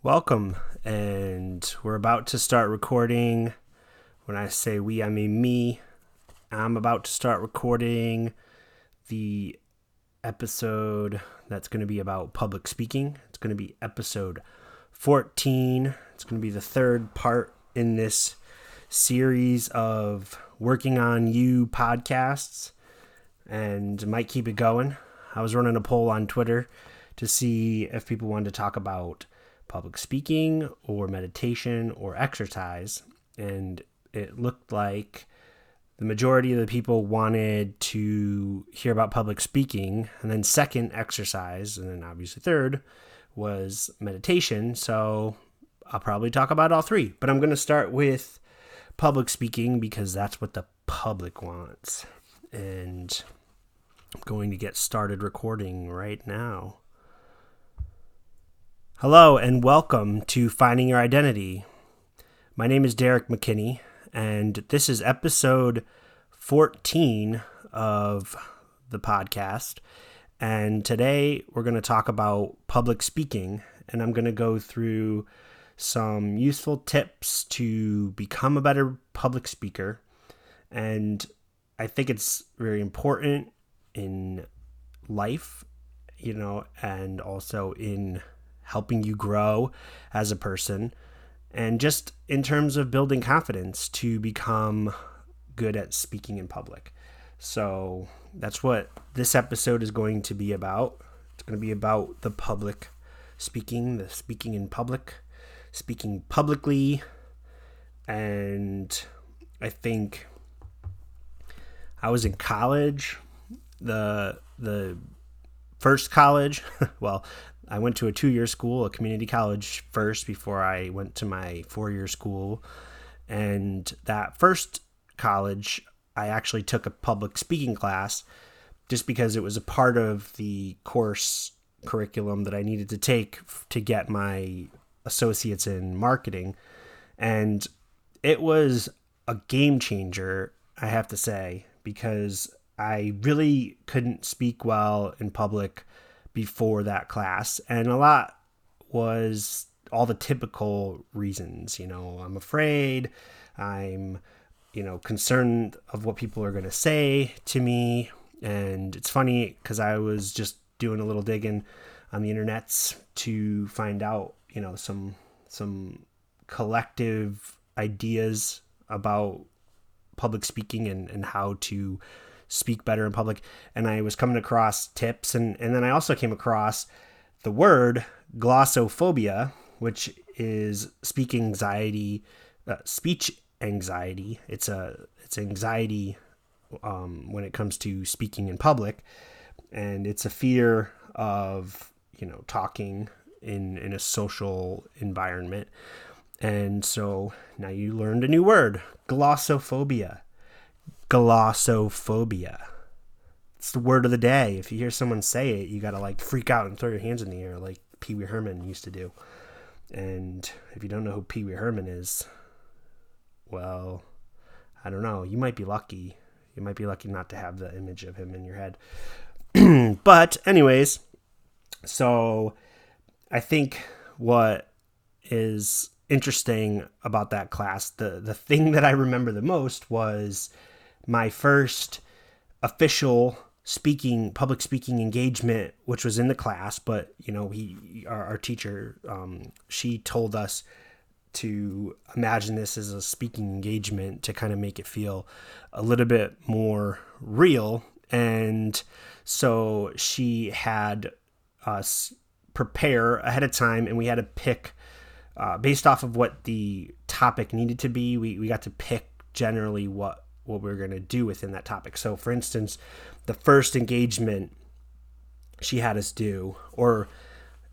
Welcome, and we're about to start recording. When I say we, I mean me. I'm about to start recording the episode that's going to be about public speaking. It's going to be episode 14. It's going to be the third part in this series of Working on You podcasts, and might keep it going. I was running a poll on Twitter to see if people wanted to talk about public speaking or meditation or exercise, and it looked like the majority of the people wanted to hear about public speaking, and then second, exercise, and then obviously third was meditation. So I'll probably talk about all three, but I'm going to start with public speaking because that's what the public wants. And I'm going to get started recording right now. Hello and welcome to Finding Your Identity. My name is Derek McKinney, and this is episode 14 of the podcast. And today we're going to talk about public speaking, and I'm going to go through some useful tips to become a better public speaker. And I think it's very important in life, and also in helping you grow as a person, and just in terms of building confidence to become good at speaking in public. So that's what this episode is going to be about. It's going to be about the public speaking, the speaking in public, speaking publicly. And I think I was in college, the first college, well, I went to a 2-year school, a community college first before I went to my 4-year school. And that first college, I actually took a public speaking class just because it was a part of the course curriculum that I needed to take to get my associates in marketing. And it was a game changer, I have to say, because I really couldn't speak well in public before that class, and a lot was all the typical reasons. I'm afraid, I'm concerned of what people are going to say to me. And it's funny because I was just doing a little digging on the internets to find out some collective ideas about public speaking and how to speak better in public. And I was coming across tips, and then I also came across the word glossophobia, which is speech anxiety. It's anxiety when it comes to speaking in public, and it's a fear of talking in a social environment. And so now you learned a new word, glossophobia. Glossophobia. It's the word of the day. If you hear someone say it, you gotta freak out and throw your hands in the air like Pee Wee Herman used to do. And if you don't know who Pee Wee Herman is, well, I don't know. You might be lucky. You might be lucky not to have the image of him in your head. But anyways, so I think what is interesting about that class, the thing that I remember the most was my first official public speaking engagement, which was in the class. But our teacher, she told us to imagine this as a speaking engagement to kind of make it feel a little bit more real. And so she had us prepare ahead of time, and we had to pick based off of what the topic needed to be. We got to pick generally what we're going to do within that topic. So for instance, the first engagement she had us do, or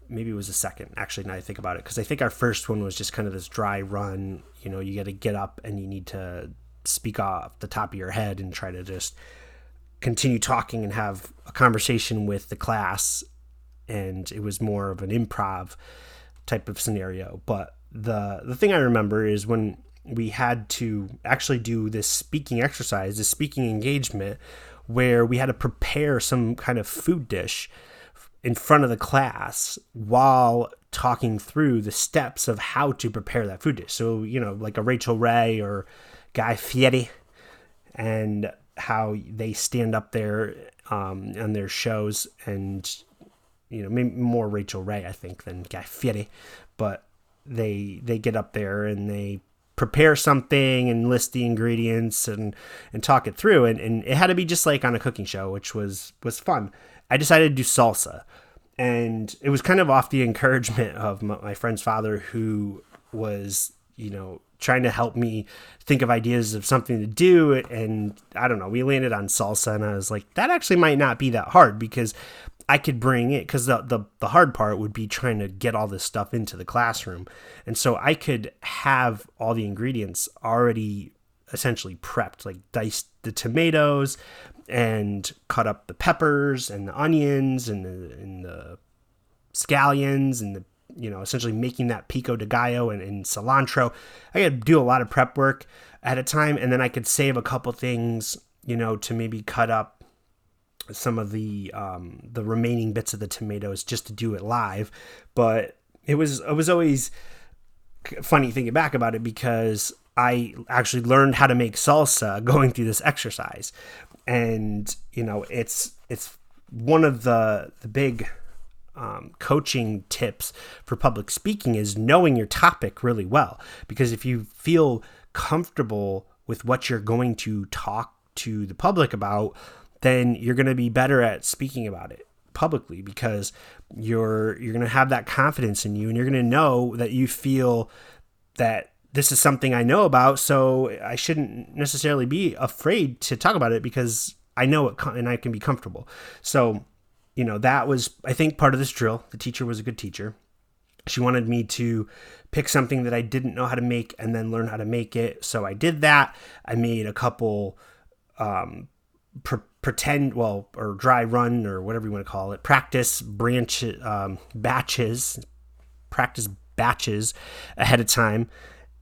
maybe it was the second, actually, now I think about it, because I think our first one was just kind of this dry run. You got to get up and you need to speak off the top of your head and try to just continue talking and have a conversation with the class. And it was more of an improv type of scenario. But the thing I remember is when we had to actually do this speaking exercise, this speaking engagement, where we had to prepare some kind of food dish in front of the class while talking through the steps of how to prepare that food dish. So, like a Rachel Ray or Guy Fieri, and how they stand up there on their shows, and maybe more Rachel Ray, I think, than Guy Fieri, but they get up there and they prepare something and list the ingredients and talk it through, and it had to be just like on a cooking show, which was fun. I decided to do salsa, and it was kind of off the encouragement of my friend's father, who was trying to help me think of ideas of something to do. And I don't know, we landed on salsa, and I was like, that actually might not be that hard, because I could bring it, because the hard part would be trying to get all this stuff into the classroom. And so I could have all the ingredients already essentially prepped, like dice the tomatoes and cut up the peppers and the onions and the scallions and essentially making that pico de gallo and cilantro. I could do a lot of prep work at a time, and then I could save a couple things, to maybe cut up some of the remaining bits of the tomatoes just to do it live. But it was always funny thinking back about it, because I actually learned how to make salsa going through this exercise. And it's one of the big coaching tips for public speaking is knowing your topic really well, because if you feel comfortable with what you're going to talk to the public about, then you're going to be better at speaking about it publicly, because you're going to have that confidence in you, and you're going to know that you feel that this is something I know about, so I shouldn't necessarily be afraid to talk about it, because I know it and I can be comfortable. So that was, I think, part of this drill. The teacher was a good teacher. She wanted me to pick something that I didn't know how to make and then learn how to make it. So I did that. I made a couple pretend, or dry run, or whatever you want to call it, practice batches ahead of time.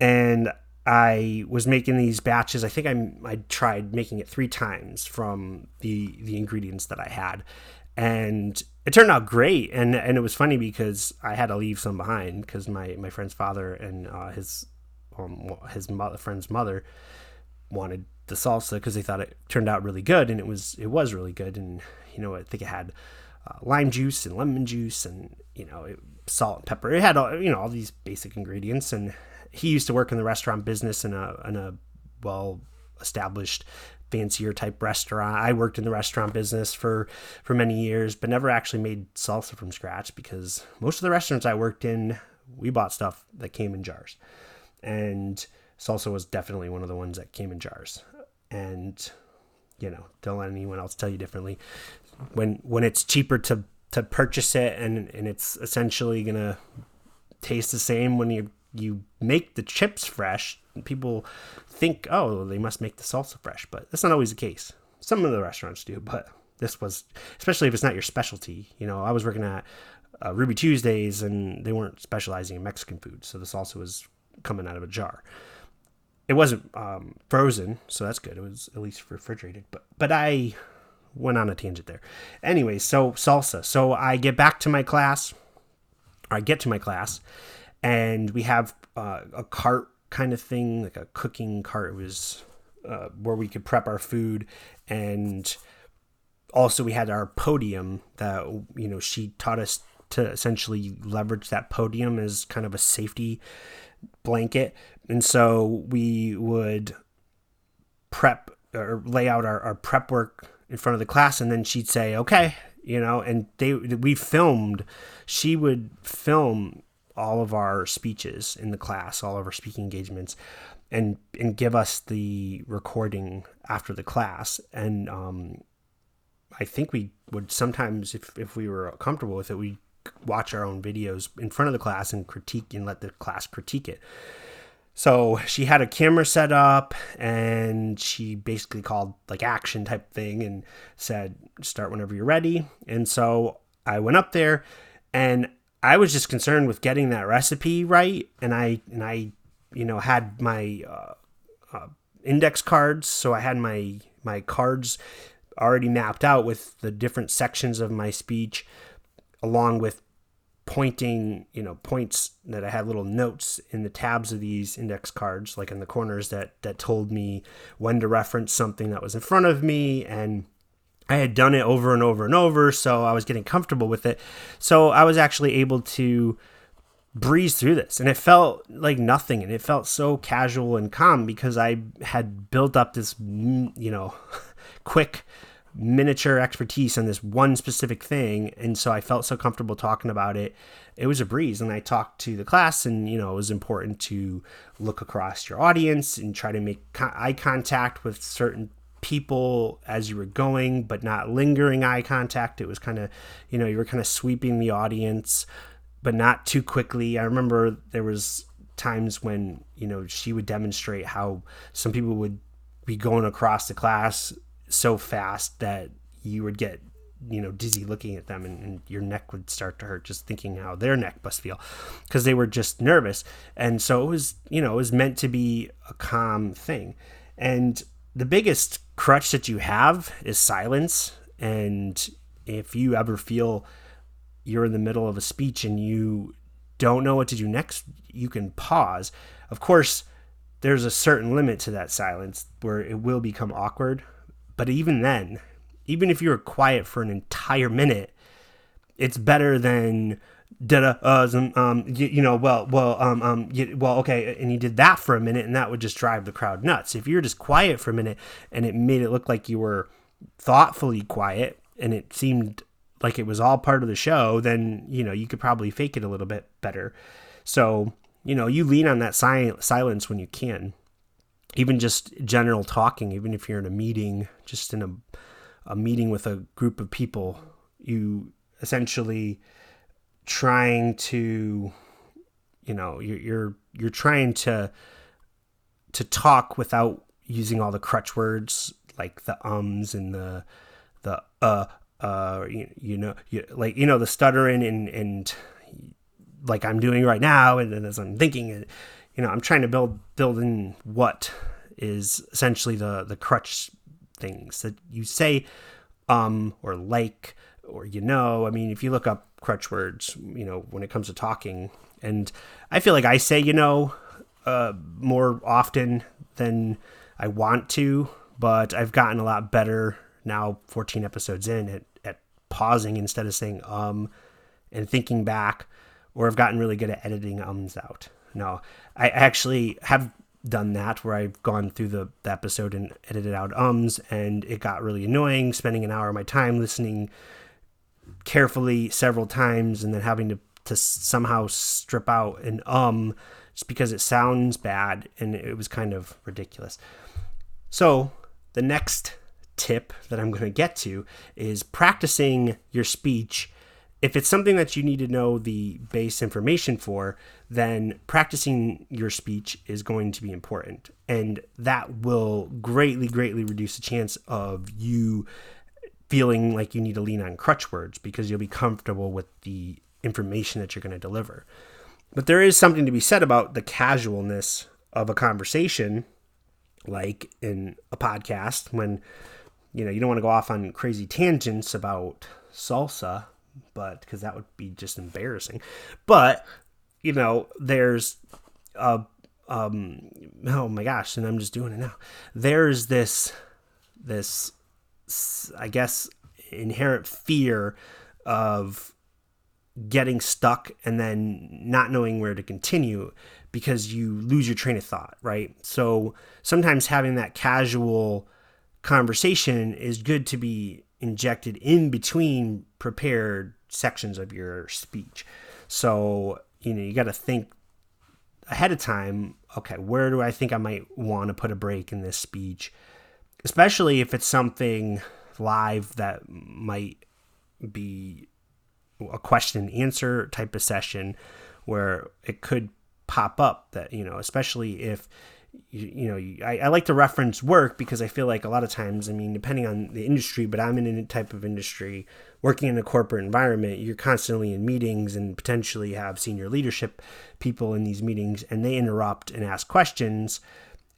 And I was making these batches. I think I tried making it 3 times from the ingredients that I had. And it turned out great, and it was funny because I had to leave some behind, because my friend's father and his friend's mother wanted the salsa because they thought it turned out really good, and it was really good. And I think it had lime juice and lemon juice and salt and pepper. It had all these basic ingredients. And he used to work in the restaurant business in a well-established, fancier type restaurant. I worked in the restaurant business for many years, but never actually made salsa from scratch, because most of the restaurants I worked in, we bought stuff that came in jars, and salsa was definitely one of the ones that came in jars. And don't let anyone else tell you differently. When it's cheaper to purchase it, and it's essentially gonna taste the same when you make the chips fresh, people think, oh, they must make the salsa fresh, but that's not always the case. Some of the restaurants do, but this was, especially if it's not your specialty. I was working at Ruby Tuesdays, and they weren't specializing in Mexican food, so the salsa was coming out of a jar. It wasn't frozen, so that's good. It was at least refrigerated, but I went on a tangent there. Anyway, so salsa. So I get to my class, and we have a cart kind of thing, like a cooking cart. It was where we could prep our food, and also we had our podium that she taught us to essentially leverage that podium as kind of a safety blanket. And so we would prep or lay out our prep work in front of the class, and then she'd say, okay, and she would film all of our speeches in the class, all of our speaking engagements, and give us the recording after the class. And I think we would sometimes, if we were comfortable with it, we'd watch our own videos in front of the class and critique, and let the class critique it. So she had a camera set up, and she basically called like action type thing and said, start whenever you're ready. And so I went up there, and I was just concerned with getting that recipe right. And I had my index cards. So I had my cards already mapped out with the different sections of my speech. along with pointing, points that I had little notes in the tabs of these index cards, like in the corners that told me when to reference something that was in front of me. And I had done it over and over and over, so I was getting comfortable with it. So I was actually able to breeze through this, and it felt like nothing, and it felt so casual and calm because I had built up this, quick miniature expertise on this one specific thing. And so I felt so comfortable talking about it. It was a breeze. And I talked to the class, and, it was important to look across your audience and try to make eye contact with certain people as you were going, but not lingering eye contact. It was kind of, you were kind of sweeping the audience, but not too quickly. I remember there was times when, she would demonstrate how some people would be going across the class so fast that you would get, dizzy looking at them, and your neck would start to hurt just thinking how their neck must feel because they were just nervous. And so it was, it was meant to be a calm thing. And the biggest crutch that you have is silence. And if you ever feel you're in the middle of a speech and you don't know what to do next, you can pause. Of course, there's a certain limit to that silence where it will become awkward. But even then, even if you're quiet for an entire minute, it's better than okay, and you did that for a minute, and that would just drive the crowd nuts. If you're just quiet for a minute and it made it look like you were thoughtfully quiet and it seemed like it was all part of the show, then, you could probably fake it a little bit better. So, you lean on that silence when you can. Even just general talking, even if you're in a meeting, just in a meeting with a group of people, you essentially trying to, you're trying to talk without using all the crutch words like the ums and the the stuttering and like I'm doing right now, and as I'm thinking, and I'm trying to build in what is essentially the crutch things that you say, or like, or I mean, if you look up crutch words, when it comes to talking, and I feel like I say more often than I want to, but I've gotten a lot better now, 14 episodes in, at pausing instead of saying and thinking back, or I've gotten really good at editing ums out. No, I actually have done that where I've gone through the episode and edited out ums, and it got really annoying spending an hour of my time listening carefully several times and then having to somehow strip out an just because it sounds bad, and it was kind of ridiculous. So the next tip that I'm going to get to is practicing your speech. If it's something that you need to know the base information for, then practicing your speech is going to be important. And that will greatly, greatly reduce the chance of you feeling like you need to lean on crutch words because you'll be comfortable with the information that you're going to deliver. But there is something to be said about the casualness of a conversation, like in a podcast, when you don't want to go off on crazy tangents about salsa, but because that would be just embarrassing. But there's oh my gosh, and I'm just doing it now. There's this I guess inherent fear of getting stuck and then not knowing where to continue because you lose your train of thought, right? So sometimes having that casual conversation is good to be injected in between prepared sections of your speech. So, you got to think ahead of time, okay, where do I think I might want to put a break in this speech? Especially if it's something live that might be a question and answer type of session where it could pop up that, especially if, I like to reference work because I feel like a lot of times, I mean, depending on the industry, but I'm in a type of industry working in a corporate environment, you're constantly in meetings and potentially have senior leadership people in these meetings, and they interrupt and ask questions.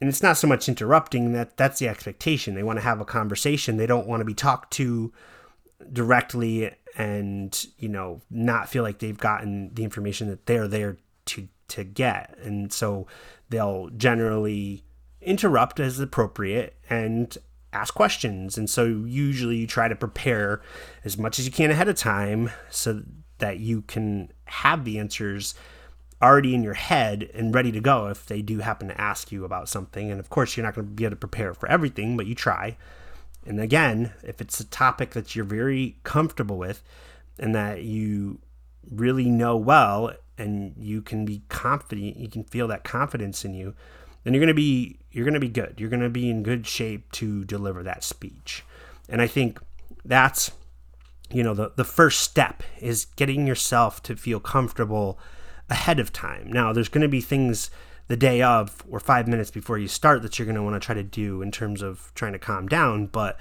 And it's not so much interrupting, that's the expectation. They want to have a conversation. They don't want to be talked to directly and, not feel like they've gotten the information that they're there to get. And so they'll generally interrupt as appropriate and ask questions. And so usually you try to prepare as much as you can ahead of time so that you can have the answers already in your head and ready to go if they do happen to ask you about something. And of course, you're not going to be able to prepare for everything, but you try. And again, if it's a topic that you're very comfortable with and that you really know well, and you can be confident, you can feel that confidence in you, then you're going to be good. You're going to be in good shape to deliver that speech. And I think that's, the first step is getting yourself to feel comfortable ahead of time. Now, there's going to be things the day of or 5 minutes before you start that you're going to want to try to do in terms of trying to calm down, but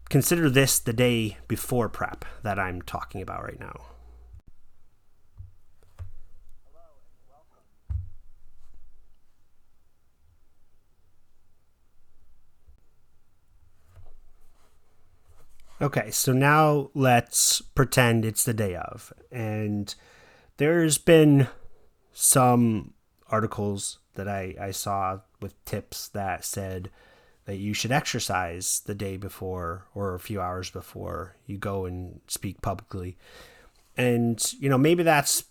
consider this the day before prep that I'm talking about right now. Okay, so now let's pretend it's the day of. And there's been some articles that I saw with tips that said that you should exercise the day before or a few hours before you go and speak publicly. And, maybe that's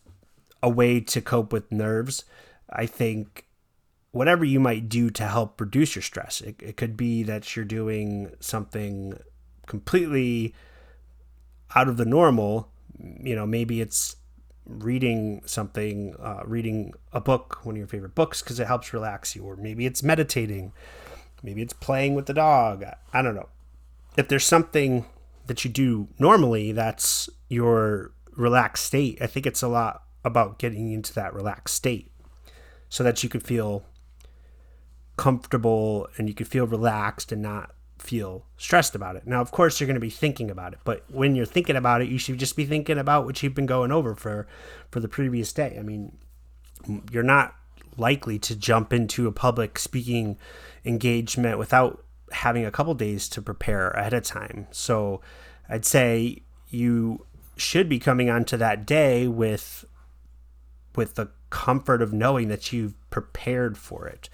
a way to cope with nerves. I think whatever you might do to help reduce your stress, it could be that you're doing something completely out of the normal. Maybe it's reading something, reading a book, one of your favorite books, because it helps relax you, or maybe it's meditating, maybe it's playing with the dog. I don't know. If there's something that you do normally that's your relaxed state, I think it's a lot about getting into that relaxed state so that you can feel comfortable and you can feel relaxed and not feel stressed about it. Now, of course, you're going to be thinking about it, but when you're thinking about it, you should just be thinking about what you've been going over for the previous day. I mean, you're not likely to jump into a public speaking engagement without having a couple days to prepare ahead of time. So I'd say you should be coming onto that day with the comfort of knowing that you've prepared for it.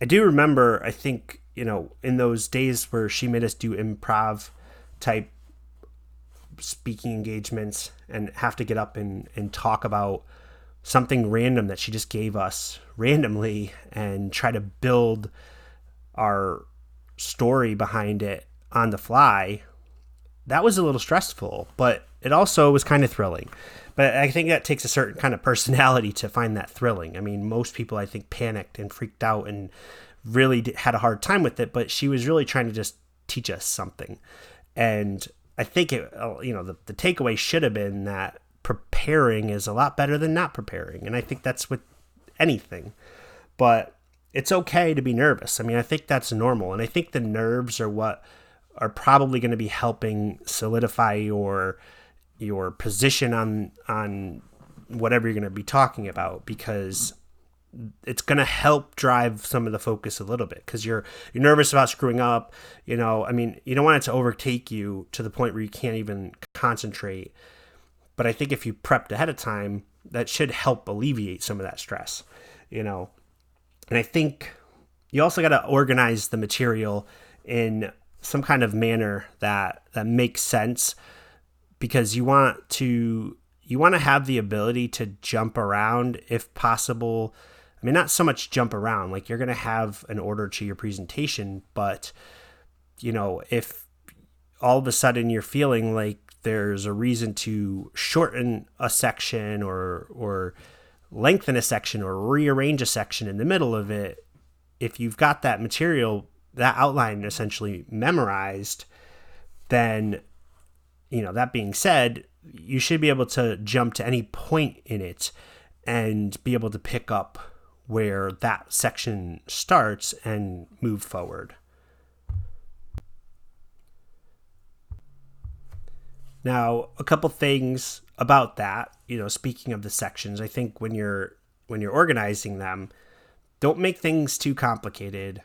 I do remember, I think, in those days where she made us do improv type speaking engagements and have to get up and talk about something random that she just gave us randomly and try to build our story behind it on the fly. That was a little stressful, but it also was kind of thrilling. But I think that takes a certain kind of personality to find that thrilling. I mean, most people, I think, panicked and freaked out and really had a hard time with it, but she was really trying to just teach us something. And I think the takeaway should have been that preparing is a lot better than not preparing. And I think that's with anything, but it's okay to be nervous. I mean, I think that's normal. And I think the nerves are what are probably going to be helping solidify your position on whatever you're going to be talking about, because it's going to help drive some of the focus a little bit, because you're nervous about screwing up. I mean, you don't want it to overtake you to the point where you can't even concentrate. But I think if you prepped ahead of time, that should help alleviate some of that stress, And I think you also got to organize the material in some kind of manner that makes sense, because you want to have the ability to jump around if possible. I mean, not so much jump around, like you're going to have an order to your presentation, but if all of a sudden you're feeling like there's a reason to shorten a section or lengthen a section or rearrange a section in the middle of it, if you've got that material, that outline essentially memorized, then, that being said, you should be able to jump to any point in it and be able to pick up where that section starts and move forward. Now, a couple things about that, speaking of the sections, I think when you're organizing them, don't make things too complicated.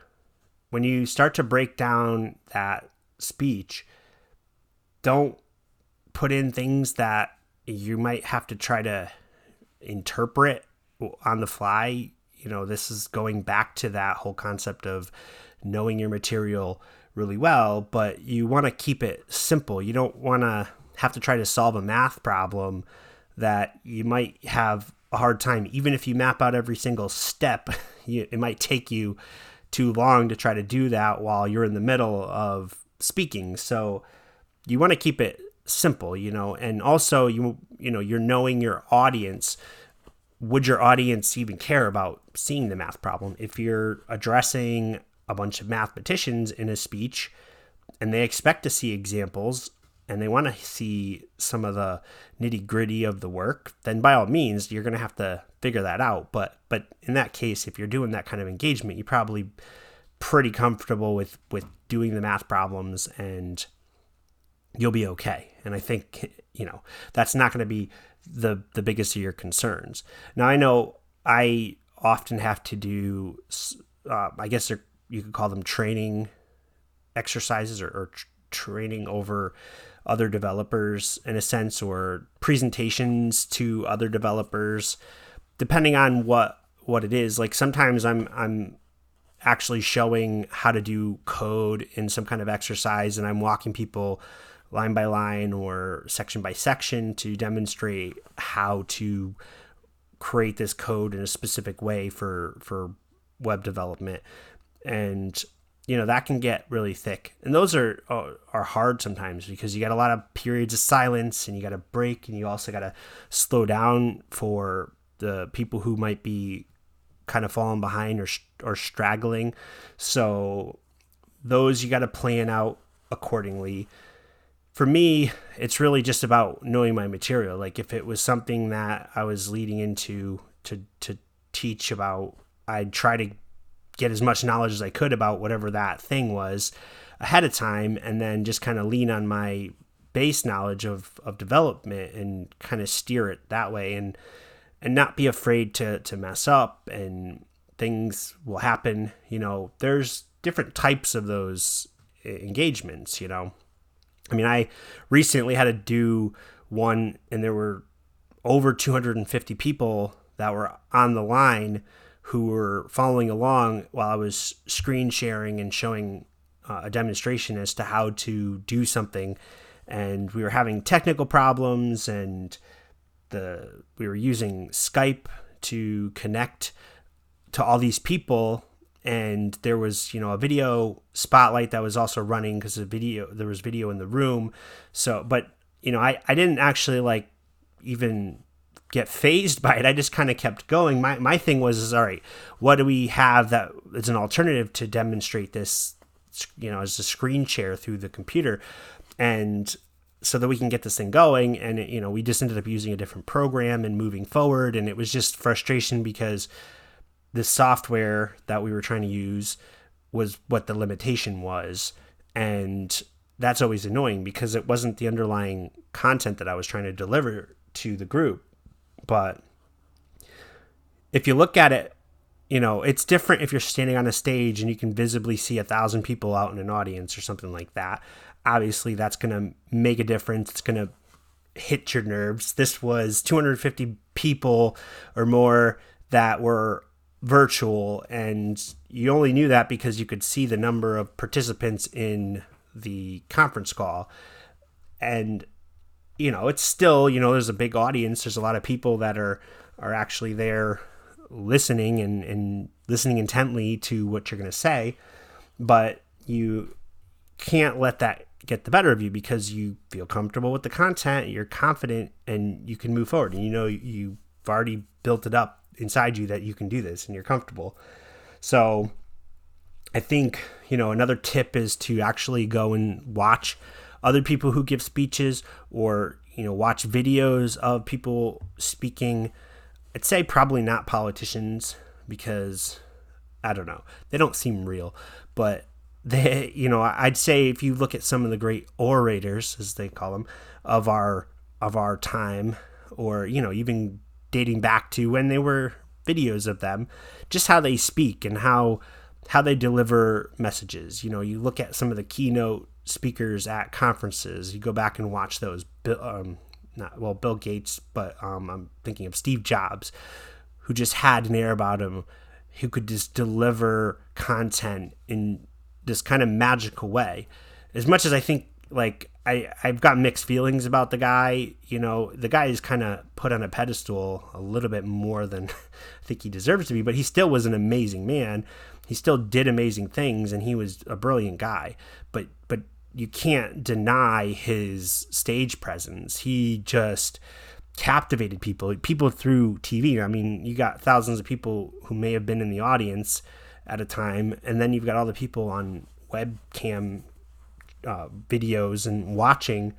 When you start to break down that speech, don't put in things that you might have to try to interpret on the fly. This is going back to that whole concept of knowing your material really well, but you want to keep it simple. You don't want to have to try to solve a math problem that you might have a hard time. Even if you map out every single step, it might take you too long to try to do that while you're in the middle of speaking. So you want to keep it simple, and also you're knowing your audience. Would your audience even care about seeing the math problem? If you're addressing a bunch of mathematicians in a speech and they expect to see examples and they want to see some of the nitty gritty of the work, then by all means, you're going to have to figure that out. But in that case, if you're doing that kind of engagement, you're probably pretty comfortable with doing the math problems and you'll be okay. And I think, that's not going to be the biggest of your concerns. Now, I know I often have to do, I guess you could call them training exercises or training over other developers in a sense, or presentations to other developers, depending on what it is. Like sometimes I'm actually showing how to do code in some kind of exercise, and I'm walking people line by line or section by section to demonstrate how to create this code in a specific way for web development. And that can get really thick, and those are hard sometimes because you got a lot of periods of silence and you got to break, and you also got to slow down for the people who might be kind of falling behind or straggling. So those you got to plan out accordingly. For me, it's really just about knowing my material. Like if it was something that I was leading into to teach about, I'd try to get as much knowledge as I could about whatever that thing was ahead of time, and then just kind of lean on my base knowledge of development and kind of steer it that way, and not be afraid to mess up, and things will happen. There's different types of those engagements, I mean, I recently had to do one, and there were over 250 people that were on the line who were following along while I was screen sharing and showing a demonstration as to how to do something. And we were having technical problems, and we were using Skype to connect to all these people. And there was, a video spotlight that was also running because there was video in the room. So, but, I didn't actually even get phased by it. I just kind of kept going. My thing was, all right, what do we have that is an alternative to demonstrate this, as a screen share through the computer, and so that we can get this thing going. And, we just ended up using a different program and moving forward. And it was just frustration because the software that we were trying to use was what the limitation was. And that's always annoying because it wasn't the underlying content that I was trying to deliver to the group. But if you look at it, it's different if you're standing on a stage and you can visibly see 1,000 people out in an audience or something like that. Obviously, that's going to make a difference. It's going to hit your nerves. This was 250 people or more that were virtual, and you only knew that because you could see the number of participants in the conference call. And it's still, there's a big audience. There's a lot of people that are actually there listening and listening intently to what you're going to say, but you can't let that get the better of you because you feel comfortable with the content, you're confident, and you can move forward. And you've already built it up inside you that you can do this and you're comfortable. So I think, another tip is to actually go and watch other people who give speeches, or, watch videos of people speaking. I'd say probably not politicians because, I don't know, they don't seem real, but I'd say if you look at some of the great orators, as they call them, of our time, or, even dating back to when they were videos of them, just how they speak and how they deliver messages. You look at some of the keynote speakers at conferences. You go back and watch those. Bill Gates, but I'm thinking of Steve Jobs, who just had an air about him, who could just deliver content in this kind of magical way. As much as I think, like, I've got mixed feelings about the guy. The guy is kind of put on a pedestal a little bit more than I think he deserves to be, but he still was an amazing man. He still did amazing things, and he was a brilliant guy. But you can't deny his stage presence. He just captivated people through TV. I mean, you got thousands of people who may have been in the audience at a time, and then you've got all the people on webcam videos and watching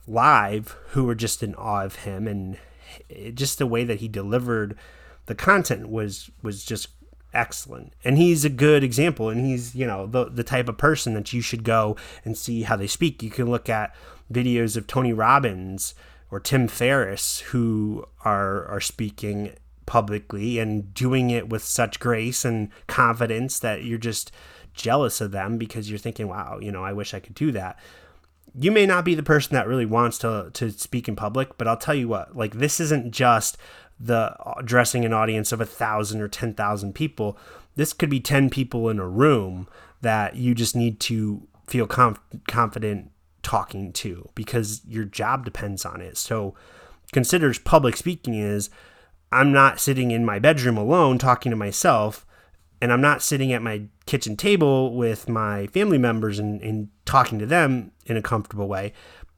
live who were just in awe of him, and just the way that he delivered the content was just excellent. And he's a good example, and he's the type of person that you should go and see how they speak. You can look at videos of Tony Robbins or Tim Ferriss, who are speaking publicly and doing it with such grace and confidence that you're just jealous of them, because you're thinking, wow, I wish I could do that. You may not be the person that really wants to speak in public, but I'll tell you what, like, this isn't just the addressing an audience of 1,000 or 10,000 people. This could be 10 people in a room that you just need to feel confident talking to, because your job depends on it. So consider public speaking is, I'm not sitting in my bedroom alone talking to myself, and I'm not sitting at my kitchen table with my family members and talking to them in a comfortable way.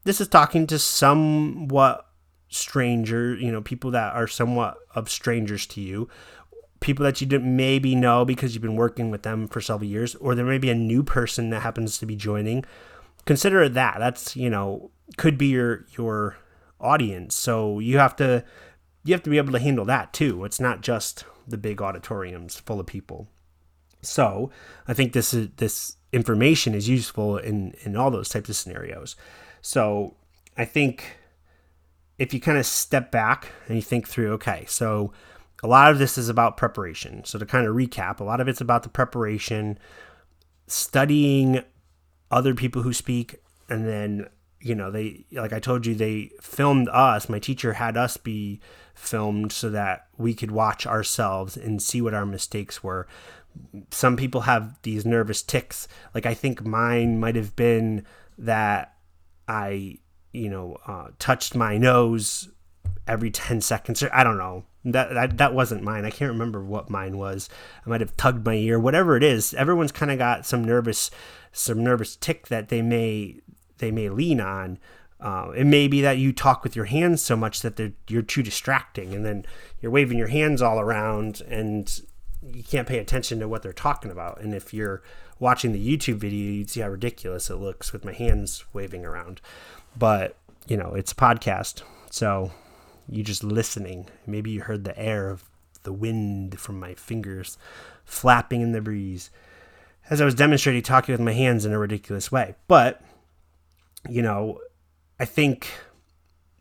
This is talking to somewhat stranger, people that are somewhat of strangers to you, people that you didn't maybe know because you've been working with them for several years, or there may be a new person that happens to be joining. Consider that. That's, could be your audience. So you have to be able to handle that too. It's not just the big auditoriums full of people. So I think this information is useful in all those types of scenarios. So I think if you kind of step back and you think through, okay, so a lot of this is about preparation. So to kind of recap, a lot of it's about the preparation, studying other people who speak, and then, they, like I told you, they filmed us. My teacher had us be filmed so that we could watch ourselves and see what our mistakes were. Some people have these nervous tics. Like, I think mine might have been that I, touched my nose every 10 seconds. I don't know. That wasn't mine. I can't remember what mine was. I might have tugged my ear, whatever it is. Everyone's kind of got some nervous tick that they may lean on. It may be that you talk with your hands so much that you're too distracting, and then you're waving your hands all around and you can't pay attention to what they're talking about. And if you're watching the YouTube video, you'd see how ridiculous it looks with my hands waving around. But, it's a podcast, so you just listening. Maybe you heard the air of the wind from my fingers flapping in the breeze as I was demonstrating talking with my hands in a ridiculous way. But, I think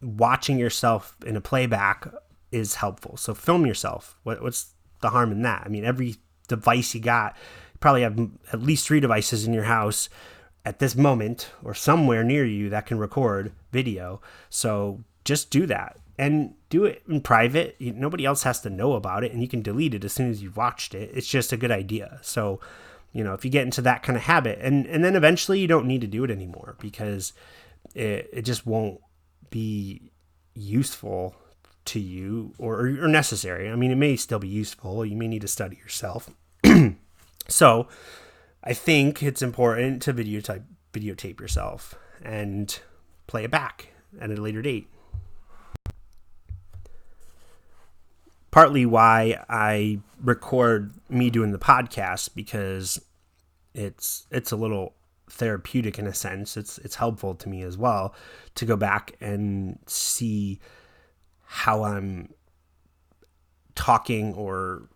watching yourself in a playback is helpful. So film yourself. What's the harm in that? I mean, every device you got, you probably have at least 3 devices in your house at this moment or somewhere near you that can record video. So just do that, and do it in private. Nobody else has to know about it, and you can delete it as soon as you've watched it. It's just a good idea. So, if you get into that kind of habit, and then eventually you don't need to do it anymore, because it just won't be useful to you or necessary. I mean, it may still be useful. You may need to study yourself. So I think it's important to videotape yourself and play it back at a later date. Partly why I record me doing the podcast, because it's a little therapeutic in a sense. It's helpful to me as well to go back and see how I'm talking or,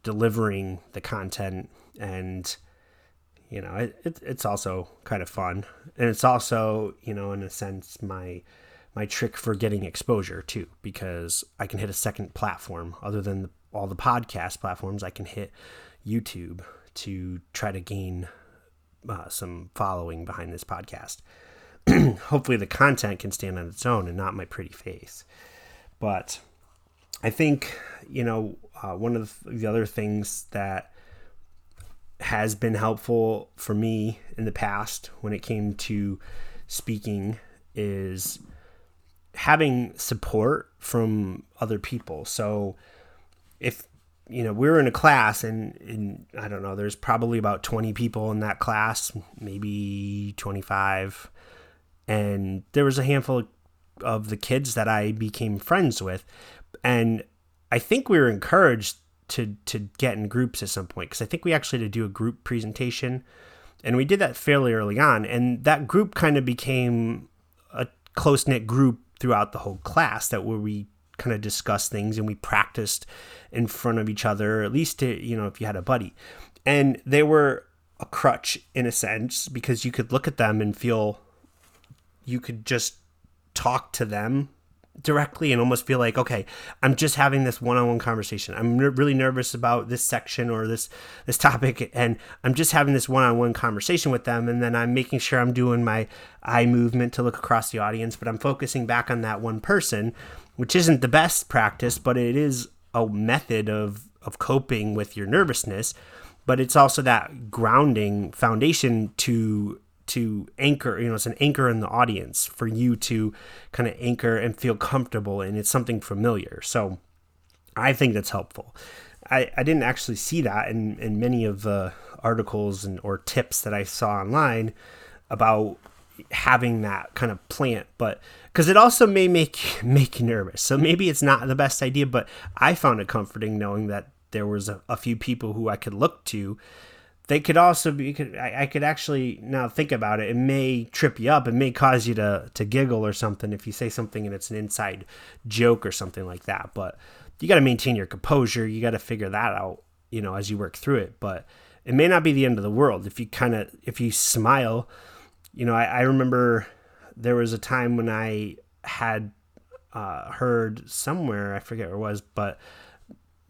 delivering the content. And, it's also kind of fun. And it's also, in a sense, my trick for getting exposure too, because I can hit a second platform other than all the podcast platforms. I can hit YouTube to try to gain some following behind this podcast. Hopefully the content can stand on its own and not my pretty face. But I think, one of the other things that has been helpful for me in the past when it came to speaking is having support from other people. So if, we're in a class and I don't know, there's probably about 20 people in that class, maybe 25. And there was a handful of the kids that I became friends with. And I think we were encouraged to get in groups at some point, because I think we actually had to do a group presentation. And we did that fairly early on. And that group kind of became a close-knit group throughout the whole class, that where we kind of discussed things and we practiced in front of each other, at least to, if you had a buddy. And they were a crutch in a sense, because you could look at them and feel you could just talk to them directly and almost feel like, okay, I'm just having this one-on-one conversation. I'm really nervous about this section or this topic, and I'm just having this one-on-one conversation with them, and then I'm making sure I'm doing my eye movement to look across the audience, but I'm focusing back on that one person, which isn't the best practice, but it is a method of coping with your nervousness. But it's also that grounding foundation to anchor, it's an anchor in the audience for you to kind of anchor and feel comfortable, and it's something familiar. So I think that's helpful. I didn't actually see that in many of the articles or tips that I saw online about having that kind of plant, but because it also may make you nervous. So maybe it's not the best idea, but I found it comforting knowing that there was a few people who I could look to. They could also be, I could actually, now think about it, it may trip you up. It may cause you to giggle or something if you say something and it's an inside joke or something like that. But you got to maintain your composure. You got to figure that out, as you work through it. But it may not be the end of the world if you smile. I remember there was a time when I had heard somewhere, I forget where it was, but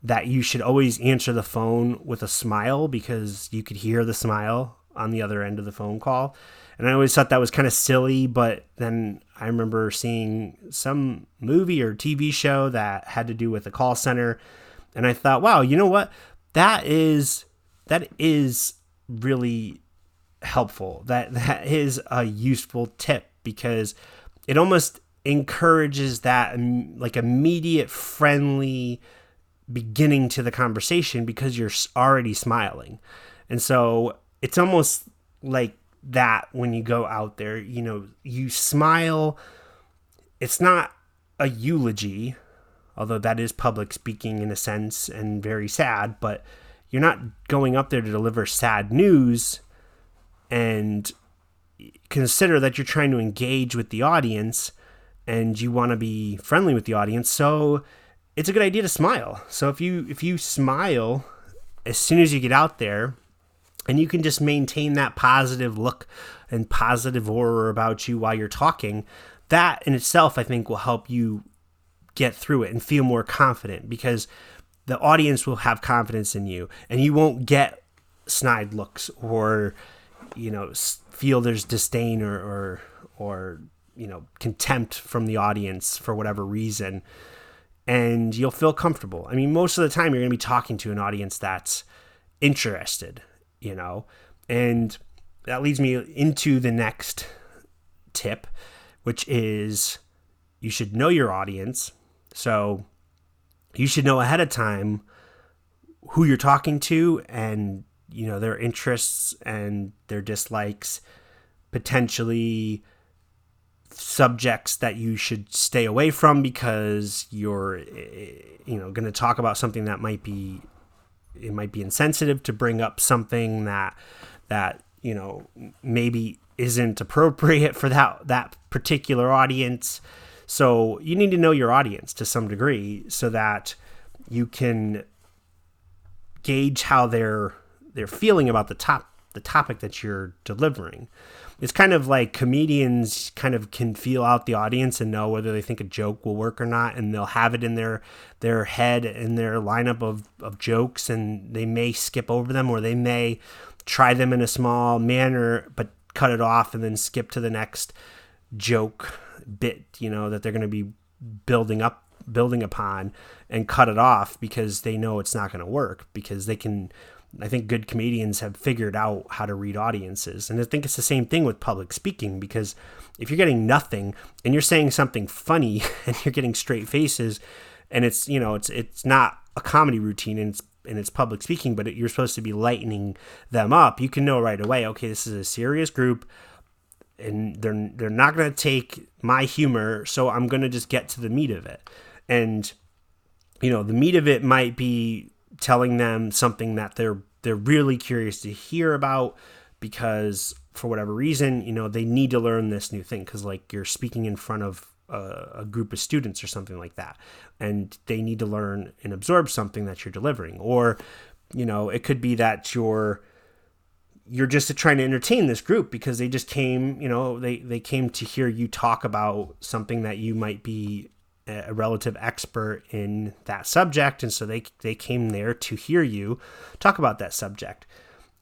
that you should always answer the phone with a smile, because you could hear the smile on the other end of the phone call. And I always thought that was kind of silly, but then I remember seeing some movie or TV show that had to do with a call center. And I thought, wow, you know what? That is really helpful. That is a useful tip, because it almost encourages that like immediate friendly beginning to the conversation, because you're already smiling. And so it's almost like that when you go out there, you smile. It's not a eulogy, although that is public speaking in a sense and very sad, but you're not going up there to deliver sad news. And consider that you're trying to engage with the audience and you want to be friendly with the audience. So it's a good idea to smile. So if you smile as soon as you get out there, and you can just maintain that positive look and positive aura about you while you're talking, that in itself, I think, will help you get through it and feel more confident, because the audience will have confidence in you, and you won't get snide looks or, feel there's disdain or contempt from the audience for whatever reason. And you'll feel comfortable. I mean, most of the time you're going to be talking to an audience that's interested, and that leads me into the next tip, which is you should know your audience. So you should know ahead of time who you're talking to and, their interests and their dislikes, potentially subjects that you should stay away from because you're going to talk about something that might be insensitive, to bring up something that maybe isn't appropriate for that particular audience. So you need to know your audience to some degree so that you can gauge how they're feeling about the topic that you're delivering. It's kind of like comedians kind of can feel out the audience and know whether they think a joke will work or not, and they'll have it in their head, in their lineup of jokes, and they may skip over them, or they may try them in a small manner, but cut it off and then skip to the next joke bit, that they're going to be building upon, and cut it off because they know it's not going to work, because I think good comedians have figured out how to read audiences. And I think it's the same thing with public speaking, because if you're getting nothing and you're saying something funny and you're getting straight faces, and it's not a comedy routine, and it's public speaking, but you're supposed to be lightening them up, you can know right away, okay, this is a serious group and they're not going to take my humor, so I'm going to just get to the meat of it. And the meat of it might be telling them something that they're really curious to hear about, because for whatever reason, they need to learn this new thing, because like you're speaking in front of a group of students or something like that, and they need to learn and absorb something that you're delivering. Or it could be that you're just trying to entertain this group because they just came, they came to hear you talk about something that you might be a relative expert in that subject, and so they came there to hear you talk about that subject.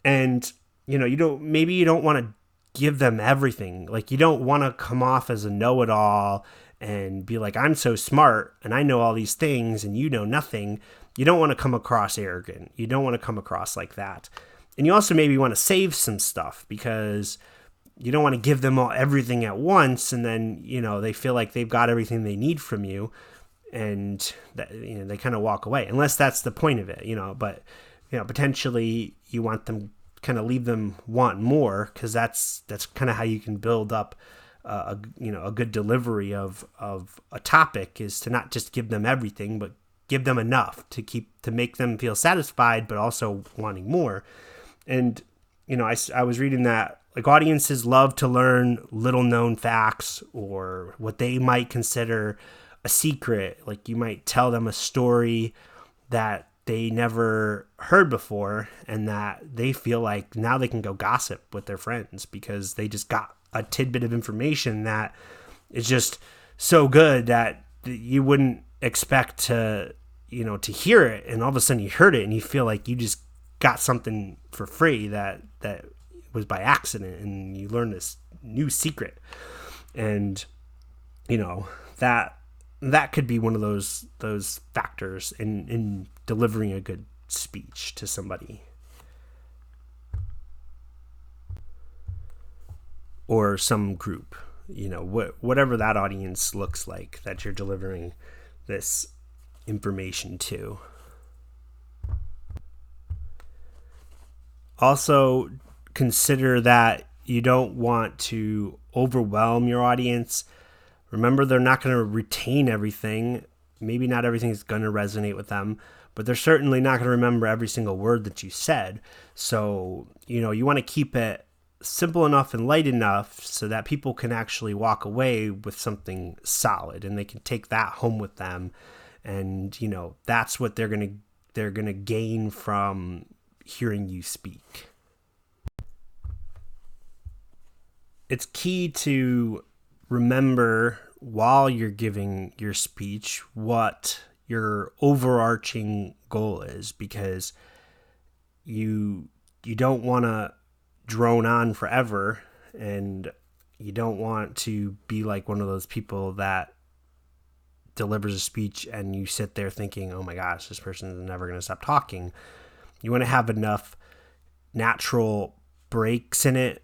And you don't want to give them everything. Like, you don't want to come off as a know-it-all and be like, I'm so smart and I know all these things and you know nothing. You don't want to come across arrogant. You don't want to come across like that. And you also maybe want to save some stuff, because you don't want to give them everything at once, and then they feel like they've got everything they need from you, and that, they kind of walk away, unless that's the point of it. But potentially you want them, kind of leave them wanting more, because that's kind of how you can build up a good delivery of a topic, is to not just give them everything, but give them enough to make them feel satisfied, but also wanting more. And I was reading that, like, audiences love to learn little known facts, or what they might consider a secret. Like, you might tell them a story that they never heard before, and that they feel like now they can go gossip with their friends because they just got a tidbit of information that is just so good that you wouldn't expect to hear it, and all of a sudden you heard it and you feel like you just got something for free that was by accident, and you learned this new secret. And that could be one of those factors in delivering a good speech to somebody, or some group, whatever that audience looks like that you're delivering this information to. Also, consider that you don't want to overwhelm your audience. Remember, they're not going to retain everything. Maybe not everything is going to resonate with them, but they're certainly not going to remember every single word that you said. So, you want to keep it simple enough and light enough so that people can actually walk away with something solid, and they can take that home with them. And, that's what they're going to gain from hearing you speak. It's key to remember, while you're giving your speech, what your overarching goal is, because you don't want to drone on forever, and you don't want to be like one of those people that delivers a speech and you sit there thinking, oh my gosh, this person is never going to stop talking. You want to have enough natural breaks in it,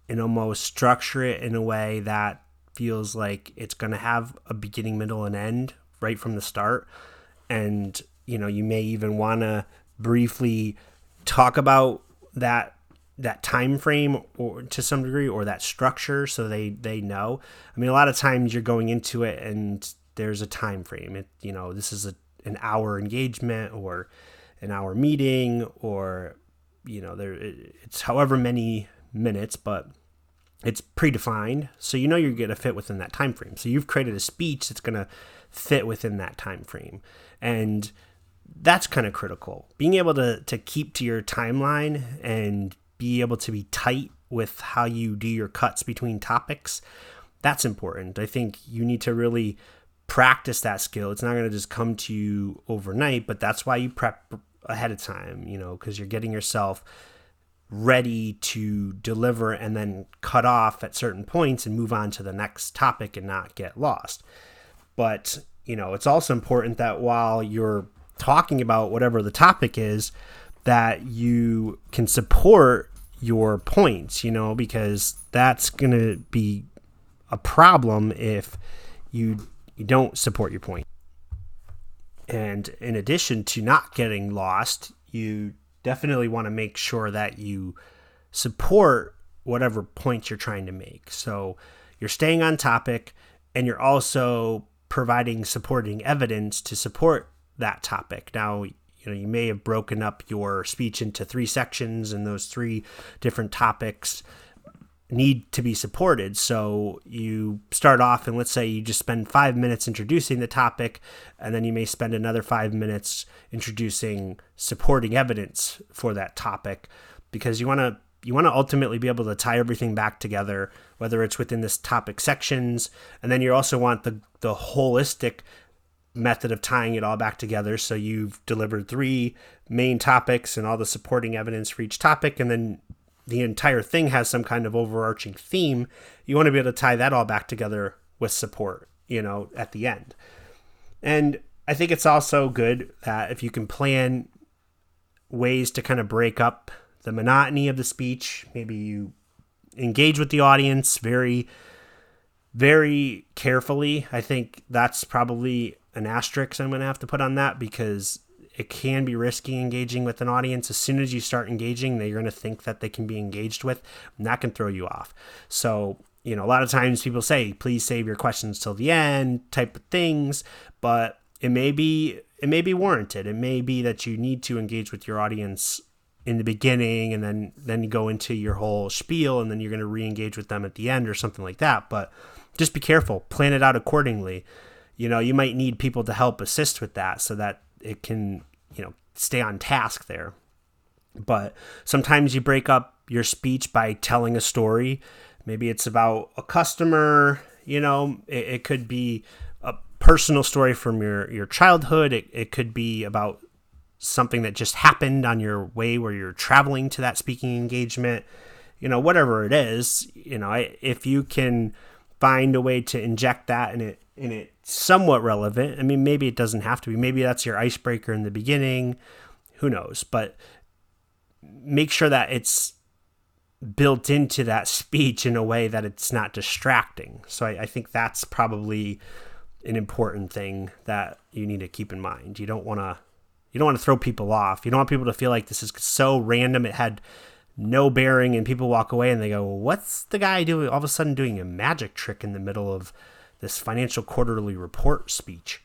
and almost structure it in a way that feels like it's going to have a beginning, middle, and end right from the start. And, you may even want to briefly talk about that time frame, or to some degree, or that structure, so they know. I mean, a lot of times you're going into it and there's a time frame. This is an hour engagement, or an hour meeting, or it's however many minutes, but it's predefined, so you're going to fit within that time frame. So you've created a speech that's going to fit within that time frame, and that's kind of critical. Being able to keep to your timeline and be able to be tight with how you do your cuts between topics, that's important. I think you need to really practice that skill. It's not going to just come to you overnight, but that's why you prep ahead of time, because you're getting yourself ready to deliver and then cut off at certain points and move on to the next topic and not get lost. But, it's also important that while you're talking about whatever the topic is, that you can support your points, because that's going to be a problem if you don't support your point. And in addition to not getting lost, you definitely want to make sure that you support whatever point you're trying to make. So you're staying on topic, and you're also providing supporting evidence to support that topic. Now, you may have broken up your speech into 3 sections, and those 3 different topics need to be supported. So you start off, and let's say you just spend 5 minutes introducing the topic, and then you may spend another 5 minutes introducing supporting evidence for that topic, because you want to ultimately be able to tie everything back together, whether it's within this topic sections, and then you also want the holistic method of tying it all back together. So you've delivered 3 main topics and all the supporting evidence for each topic, and then the entire thing has some kind of overarching theme. You want to be able to tie that all back together with support, at the end. And I think it's also good that if you can plan ways to kind of break up the monotony of the speech, maybe you engage with the audience very, very carefully. I think that's probably an asterisk I'm going to have to put on that, because it can be risky engaging with an audience. As soon as you start engaging, they're going to think that they can be engaged with, and that can throw you off. So, a lot of times people say, please save your questions till the end type of things, but it may be warranted. It may be that you need to engage with your audience in the beginning, and then you go into your whole spiel, and then you're going to re-engage with them at the end or something like that. But just be careful, plan it out accordingly. You might need people to help assist with that so that it can, stay on task there. But sometimes you break up your speech by telling a story. Maybe it's about a customer, it could be a personal story from your childhood. It could be about something that just happened on your way where you're traveling to that speaking engagement, whatever it is, if you can find a way to inject that in it somewhat relevant. I mean, maybe it doesn't have to be. Maybe that's your icebreaker in the beginning. Who knows? But make sure that it's built into that speech in a way that it's not distracting. So I think that's probably an important thing that you need to keep in mind. You don't want to throw people off. You don't want people to feel like this is so random. It had no bearing, and people walk away and they go, well, what's the guy doing all of a sudden doing a magic trick in the middle of this financial quarterly report speech?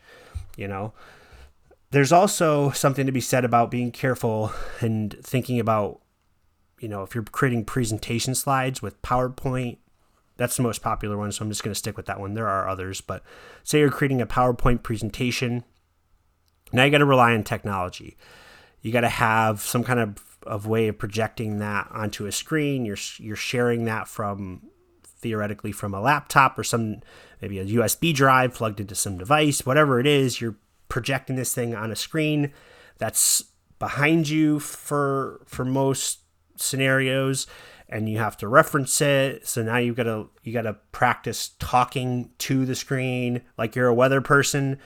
There's also something to be said about being careful and thinking about, if you're creating presentation slides with PowerPoint, that's the most popular one, so I'm just going to stick with that one. There are others, but say you're creating a PowerPoint presentation. Now you got to rely on technology. You got to have some kind of way of projecting that onto a screen. You're sharing that theoretically from a laptop or maybe a USB drive plugged into some device, whatever it is. You're projecting this thing on a screen that's behind you for most scenarios, and you have to reference it. So now you got to practice talking to the screen like you're a weather person,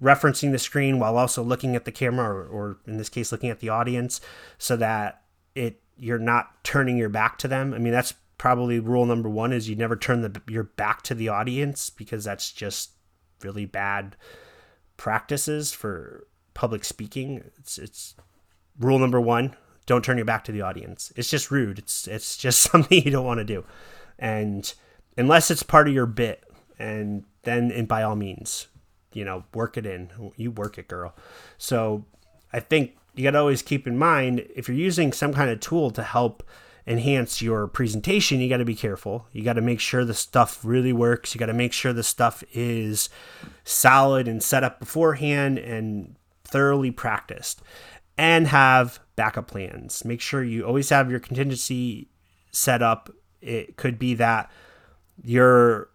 referencing the screen while also looking at the camera, or in this case, looking at the audience, so that you're not turning your back to them. I mean, that's probably rule number 1, is you never turn your back to the audience, because that's just really bad practices for public speaking. It's rule number 1. Don't turn your back to the audience. It's just rude. It's just something you don't want to do. And unless it's part of your bit, and by all means, work it in. You work it, girl. So I think you got to always keep in mind, if you're using some kind of tool to help enhance your presentation, you got to be careful. You got to make sure the stuff really works. You got to make sure the stuff is solid and set up beforehand and thoroughly practiced, and have backup plans. Make sure you always have your contingency set up. It could be that you're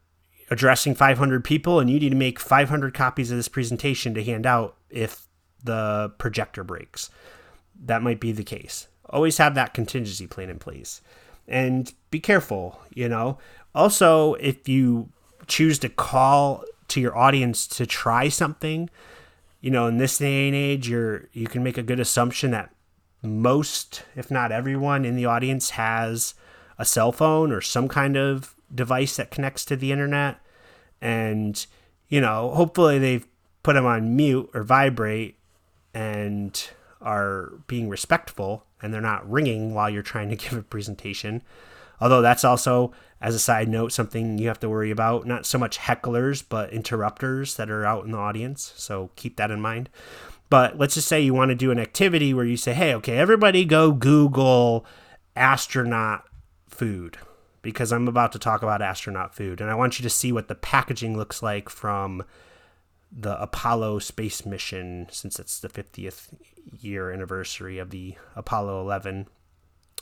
addressing 500 people and you need to make 500 copies of this presentation to hand out if the projector breaks. That might be the case. always have that contingency plan in place. And be careful, Also, if you choose to call to your audience to try something, in this day and age, you can make a good assumption that most, if not everyone in the audience has a cell phone or some kind of device that connects to the internet. And, hopefully they've put them on mute or vibrate and are being respectful and they're not ringing while you're trying to give a presentation. Although that's also, as a side note, something you have to worry about. Not so much hecklers, but interrupters that are out in the audience. So keep that in mind. But let's just say you want to do an activity where you say, hey, okay, everybody go Google astronaut food, because I'm about to talk about astronaut food. And I want you to see what the packaging looks like from the Apollo space mission, since it's the 50th year anniversary of the Apollo 11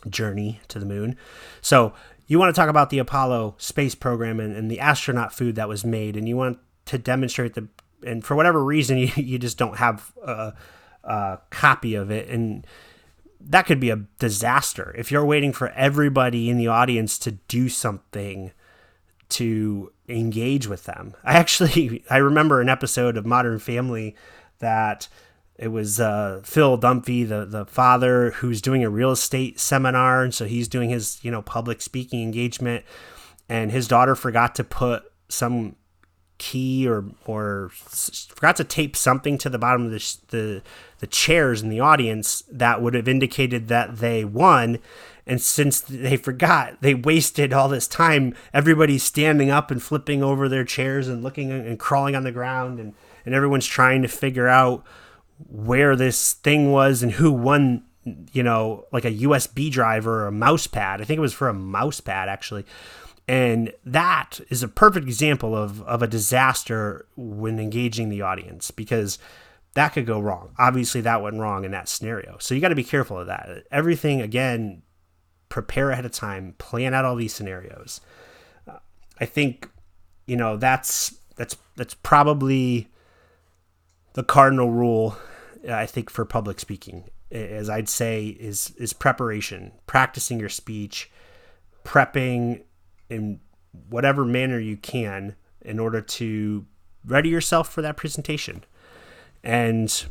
journey to the moon. So you want to talk about the Apollo space program and the astronaut food that was made, and you want to demonstrate and for whatever reason, you just don't have a copy of it. And that could be a disaster if you're waiting for everybody in the audience to do something to engage with them. I remember an episode of Modern Family that it was Phil Dunphy, the father, who's doing a real estate seminar. And so he's doing his, public speaking engagement, and his daughter forgot to put some key or forgot to tape something to the bottom of the chairs in the audience that would have indicated that they won. And since they forgot, they wasted all this time. Everybody's standing up and flipping over their chairs and looking and crawling on the ground, and everyone's trying to figure out where this thing was and who won, like a USB drive or a mouse pad. I think it was for a mouse pad, actually. And that is a perfect example of a disaster when engaging the audience, because that could go wrong. Obviously, that went wrong in that scenario. So you got to be careful of that. Everything, again, prepare ahead of time, plan out all these scenarios. I think, that's probably the cardinal rule, I think, for public speaking, as I'd say, is preparation, practicing your speech, prepping in whatever manner you can in order to ready yourself for that presentation. And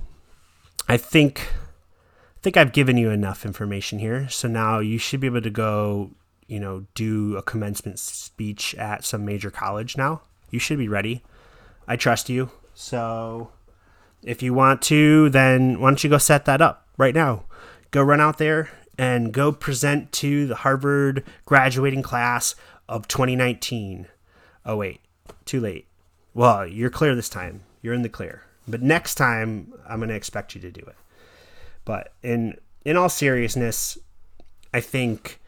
I think I've given you enough information here. So now you should be able to go, do a commencement speech at some major college now. You should be ready. I trust you. So if you want to, then why don't you go set that up right now? Go run out there and go present to the Harvard graduating class of 2019. Oh, wait, too late. Well, you're clear this time. You're in the clear. But next time, I'm going to expect you to do it. But in all seriousness, I think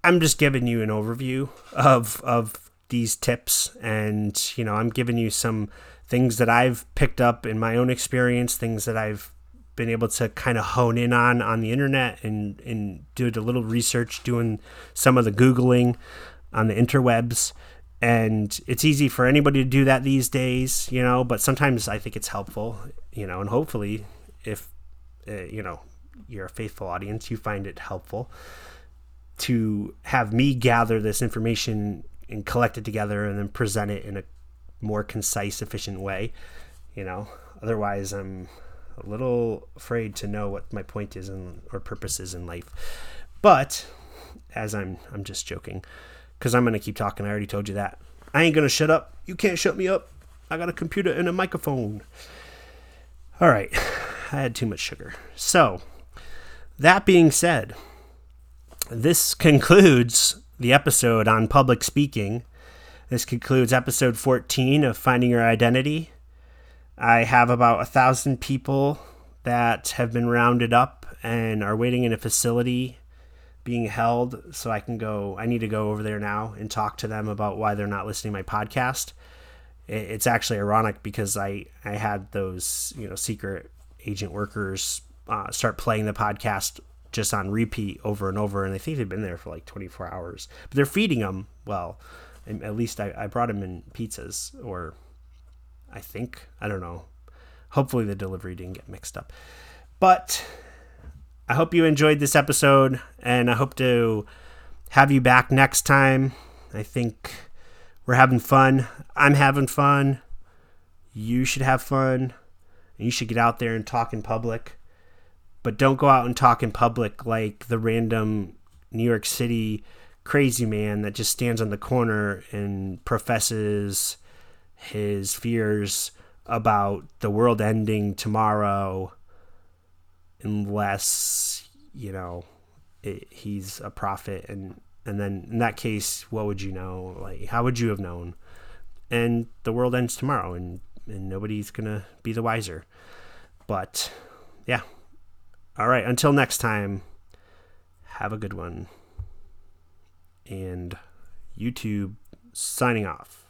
I'm just giving you an overview of these tips. And, I'm giving you some things that I've picked up in my own experience, things that I've been able to kind of hone in on the internet and do a little research, doing some of the Googling on the interwebs. And it's easy for anybody to do that these days, but sometimes I think it's helpful, and hopefully if, you're a faithful audience, you find it helpful to have me gather this information and collect it together and then present it in a more concise, efficient way. Otherwise I'm a little afraid to know what my point is or purpose is in life. But as I'm just joking, because I'm going to keep talking. I already told you that. I ain't going to shut up. You can't shut me up. I got a computer and a microphone. All right. I had too much sugar. So, that being said, this concludes the episode on public speaking. This concludes episode 14 of Finding Your Identity. I have about 1,000 people that have been rounded up and are waiting in a facility being held, so I need to go over there now and talk to them about why they're not listening to my podcast. It's actually ironic because I had those, secret agent workers start playing the podcast just on repeat over and over, and I think they've been there for like 24 hours. But they're feeding them well. At least I brought them in pizzas, or I don't know. Hopefully the delivery didn't get mixed up. But I hope you enjoyed this episode, and I hope to have you back next time. I think we're having fun. I'm having fun. You should have fun. And you should get out there and talk in public. But don't go out and talk in public like the random New York City crazy man that just stands on the corner and professes his fears about the world ending tomorrow unless, he's a prophet. And then in that case, what would you know? Like, how would you have known? And the world ends tomorrow, and nobody's going to be the wiser. But, yeah. All right, until next time, have a good one. And YouTube signing off.